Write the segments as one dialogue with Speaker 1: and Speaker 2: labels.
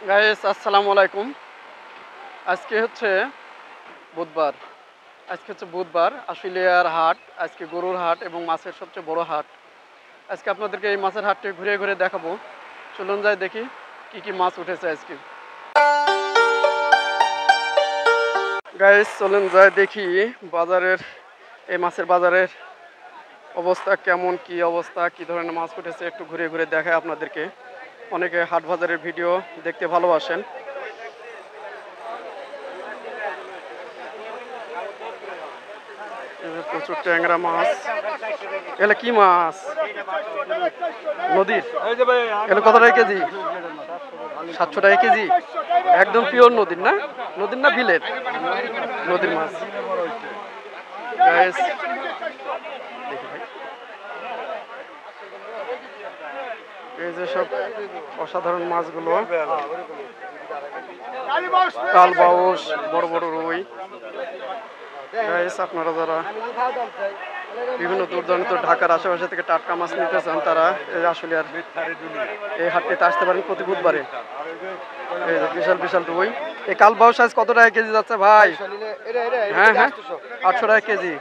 Speaker 1: Guys আসসালামু আলাইকুম। আজকে হচ্ছে বুধবার। আশুলিয়ার হাট। আজকে গরুর হাট এবং মাছের সবচেয়ে বড় হাট। আজকে আপনাদেরকে এই মাছের হাটটি ঘুরে ঘুরে দেখাবো। চলুন যাই দেখি কি কি মাছ উঠেছে আজকে। গাইস চলুন যাই দেখি এই মাছের বাজারের অবস্থা কেমন, কি অবস্থা, কি ধরনের মাছ উঠেছে একটু ঘুরে ঘুরে দেখায় আপনাদেরকে। অনেকে হাট বাজারের ভিডিও দেখতে ভালোবাসেন। প্রচুর ট্যাংরা মাছ। এগুলো কি মাছ? নদীর? এগুলো কত টাকা কেজি? 700 টাকা কেজি। একদম পিওর নদীর না? নদীর না বিলের? নদীর মাছ। এই যে সব অসাধারণ মাছগুলো, কালবাউস, বড় বড় রুই। আপনারা যারা বিভিন্ন দূর দূরান্ত ঢাকার আশেপাশে থেকে টাটকা মাছ নিতে চান তারা এই আশুলিয়ার এই হাটটিতে আসতে পারেন প্রতি বুধবারে। এই যে বিশাল বিশাল রুই। এই কালবাউস সাইজ কত টাকা কেজি যাচ্ছে ভাই? হ্যাঁ হ্যাঁ, 800 টাকা কেজি।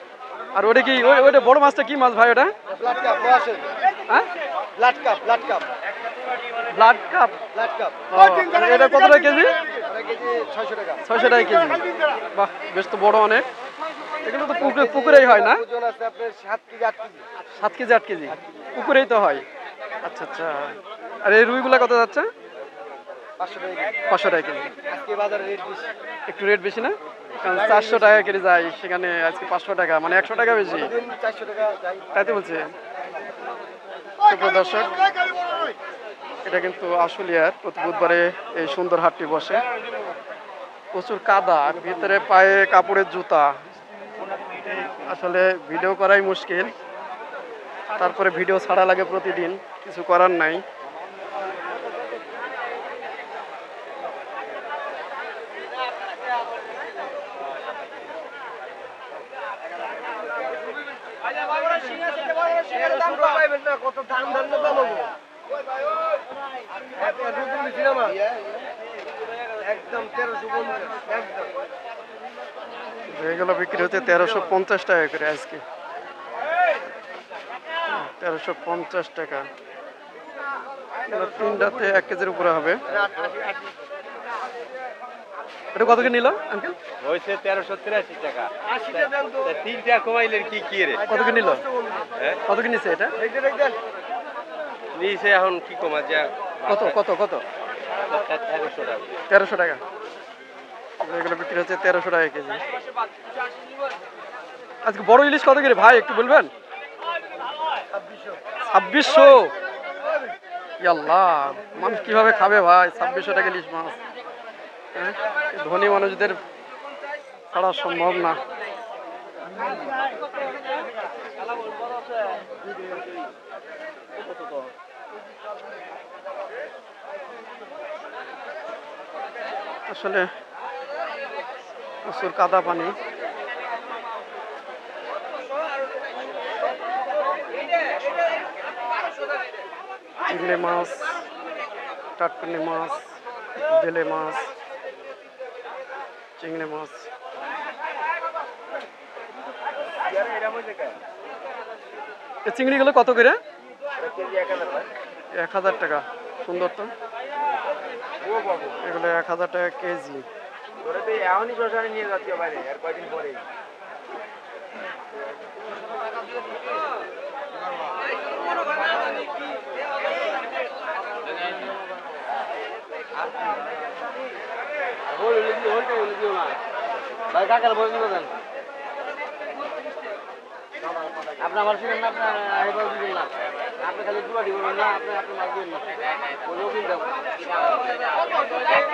Speaker 1: আর ওটা কি, ওইটা বড় মাছটা কি মাছ ভাই ওটা? হ্যাঁ, ব্লাড কাপ। এটা কত টাকা কেজি? 600 টাকা কেজি। বাহ, বেশ তো বড় অনেক। এগুলো তো পুকুরেই হয় না? 7 কেজি 8 কেজি পুকুরেই তো হয়। আচ্ছা আচ্ছা। আর এই রুইগুলা কত যাচ্ছে? 500 টাকা কেজি। একটু রেট বেশি না? কারণ 400 টাকা কেজি যায়, সেখানে আজকে 500 টাকা, মানে 100 টাকা বেশি। তাই তো বলছে। সুপ্রিয় দর্শক, এটা কিন্তু আশুলিয়ার প্রতি বুধবারে এই সুন্দর হাটটি বসে। প্রচুর কাদা, ভিতরে পায়ে কাপড়ের জুতা। আসলে ভিডিও করাই মুশকিল, তারপরে ভিডিও ছাড়া লাগে প্রতিদিন, কিছু করার নাই। এগুলো বিক্রি হচ্ছে 1350 টাকা করে আজকে। 1350 টাকা। তিনটাতে 1 কেজির উপরে হবে। এটা কত করে নিল আঙ্কেল?
Speaker 2: হইছে 1383 টাকা। তিনটা কমাইলেন কি রে?
Speaker 1: কত করে নিল? কত করে নিছে এটা?
Speaker 2: নিচে এখন কি কমা যা?
Speaker 1: কত কত কত?
Speaker 2: 1300 টাকা।
Speaker 1: 1300 টাকা। এগুলো বিক্রি হচ্ছে 1300 টাকা কেজি। আজকে বড় ইলিশ কত করে ভাই একটু বলবেন? 2600। ইয়াল্লাহ, মানুষ কিভাবে খাবে ভাই 2600 টাকা ইলিশ মাছ? হ্যাঁ, ধনী মানুষদের ছাড়া সম্ভব না। আসলে প্রচুর কাদা পানি। চিংড়ি মাছ, টাটকানি মাছ, বেলে মাছ, চিংড়ি মাছ। এই চিংড়িগুলো কত করে? 1000 টাকা। সুন্দর তো। এগুলো 1000 টাকা কেজি।
Speaker 2: এখনই শ্মশানে নিয়ে যাচ্ছি বাইরে আর কয়দিন পরে। ভাই কাকার বই নিয়ে যান। আপনি আমার শুনেন না, আপনার এবার দিবেন না, আপনি খালি দুয়া দিবেন না, আপনি আপনি মাছ দিবেন না।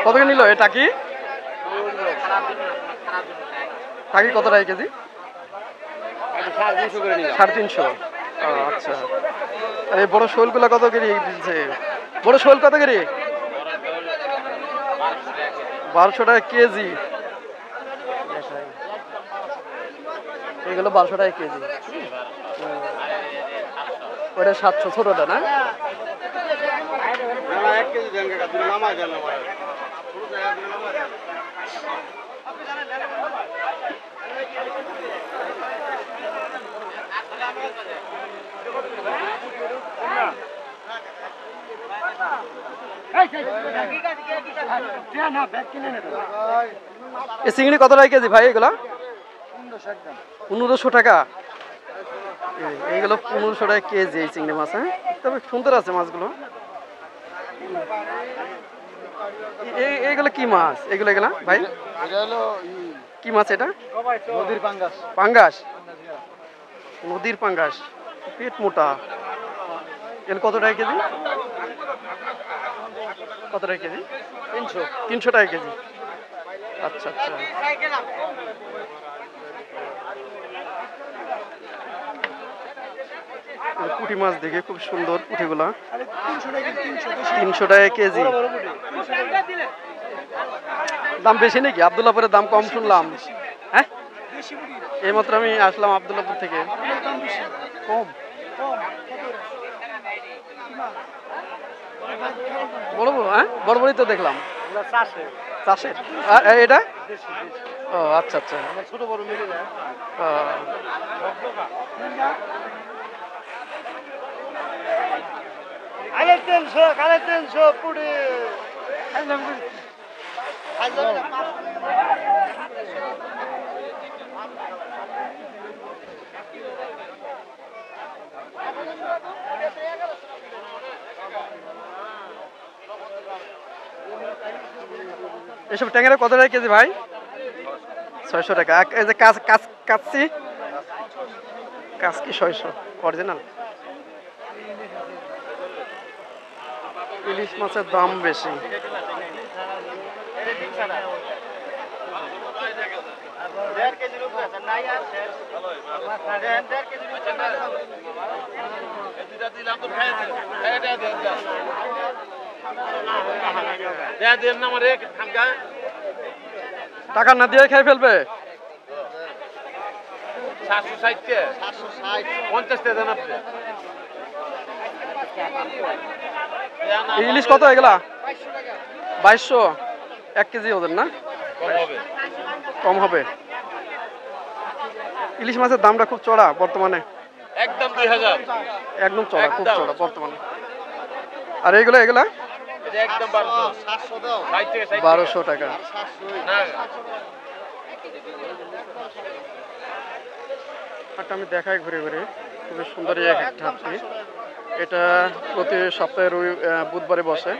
Speaker 1: কত করে নিল এটা কি? টাকি কত টাকা কেজি?
Speaker 2: 350 করে নিলাম।
Speaker 1: 350। আচ্ছা। আর এই বড় শোলগুলো কত করে দিচ্ছে? বড় শোল কত করে? 1200 টাকা কেজি। এগুলো 1200 টাকা কেজি। ওটা 700 ছোটটা না?
Speaker 2: না 1 কেজি দেন কাকা, তুমি নামাই দেন আমার। পুরো জায়গা তুমি নামাই দেন।
Speaker 1: এই চিংড়ি কত টাকা কেজি ভাই এগুলা? 1500 টাকা। এইগুলো 1500 টাকা কেজি এই চিংড়ি মাছ। হ্যাঁ, তবে সুন্দর আছে মাছগুলো। এইগুলো কি মাছ? এগুলো এগুলা ভাই
Speaker 2: এটা হলো
Speaker 1: কি মাছ এটা?
Speaker 2: নদীর পাঙ্গাস।
Speaker 1: পাঙ্গাস, নদীর পাঙ্গাস, পেট মোটা। এর কত টাকা কেজি? কত টাকা কেজি? 300 টাকা কেজি। আচ্ছা আচ্ছা। পুঁটি মাছ দেখে খুব সুন্দর পুঁটিগুলা। 300 টাকা কেজি। দাম বেশি নাকি? আব্দুল্লাহপুরের দাম কম শুনলাম। হ্যাঁ, এইমাত্র আমি আসলাম আব্দুল্লাহপুর থেকে। কম? বড় বড়? হ্যাঁ, বড় বড়ই তো দেখলাম। চাষের? আর এটা? ও আচ্ছা আচ্ছা।
Speaker 2: ছোট বড় মিলে যায়। আরে 300 পুড়ে।
Speaker 1: এসব ট্যাংরা কত টাকা কেজি ভাই? 600 টাকা। এই যে কাচ্ছি, কাজ কি 600 অরিজিনাল? ইলিশ মাছের দাম বেশি। টাকা না দিয়ে খেয়ে ফেলবে।
Speaker 2: 760
Speaker 1: ইলিশ কত এগুলা? 2200 1 কেজি ওজন না? কম হবে। ইলিশ মাছের দামটা খুব চড়া বর্তমানে।
Speaker 2: একদম 2000।
Speaker 1: একদম চড়া, খুব চড়া বর্তমানে। আর এগুলা এগুলা
Speaker 2: এটা একদম 1200। 700 দাও।
Speaker 1: 1200 টাকা।
Speaker 2: না
Speaker 1: হাটটা আমি দেখাই ঘুরে ঘুরে, খুবই সুন্দর এক একটা হাটটি। এটা প্রতি সপ্তাহে বুধবারে বসে।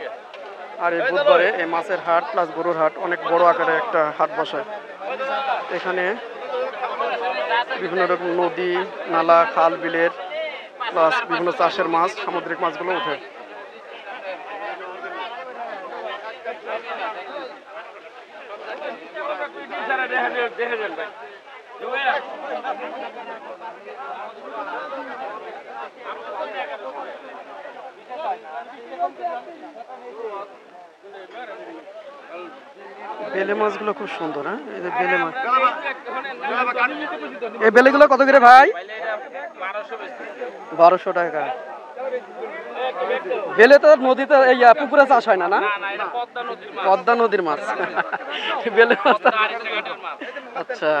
Speaker 1: আর এই বুধবারে এই মাছের হাট প্লাস গরুর হাট অনেক বড় আকারে একটা হাট বসে। এখানে বিভিন্ন রকম নদী, নালা, খাল, বিলের প্লাস বিভিন্ন চাষের মাছ, সামুদ্রিক মাছগুলো ওঠে। বেলে মাছগুলো খুব সুন্দর। হ্যাঁ, এই যে বেলে মাছ। এই বেলেগুলো কত করে ভাই? 1200 টাকা। বেলে তো নদীতে এই পুকুরে চাষ হয় না? না, পদ্মা নদীর মাছ। বেলে মাছ। আচ্ছা।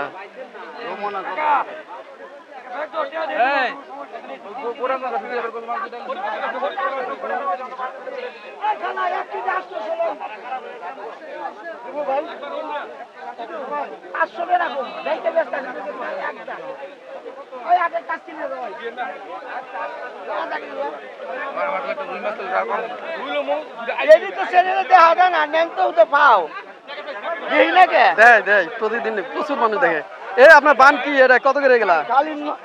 Speaker 1: দেয় প্রতিদিন প্রচুর মানুষ দেখে। আপনার বান কি এটা কত করে গেলা?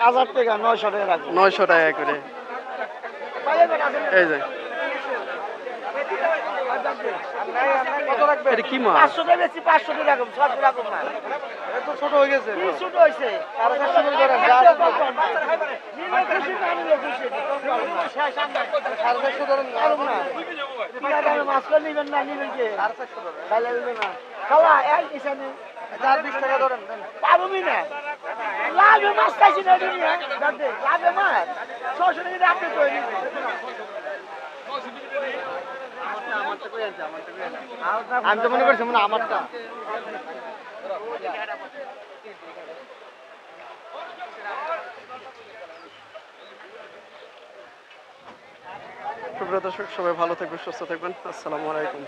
Speaker 2: 1000 টাকা 900 টাকা রাখবো।
Speaker 1: 900 টাকা করে। এই যে এটা কি মাছ?
Speaker 2: 500 টাকা বেশি, 500 টাকা রাখবো, 600 টাকা রাখবো না।
Speaker 1: এত ছোট হয়ে গেছে।
Speaker 2: কি ছোট হইছে? আর 500 টাকা করেন। নিলে খুশি না নিলে খুশি। 450 ধরেন আর না। কি দামে মাছ করে নিবেন না নিবেন কি? 450 ধরেন। তাহলে নিবেন না। খালা এই এখানে 420 টাকা ধরেন। পারুমি না। লাভে মাছ খাইছি না দুনিয়া। দাদে লাভে মাছ 600 টাকা আপনি কই নিবেন। আমি তো মনে করছি আমারটা
Speaker 1: সুপ্রিয় দর্শক সবাই ভালো থাকবেন, সুস্থ থাকবেন। আসসালামু আলাইকুম।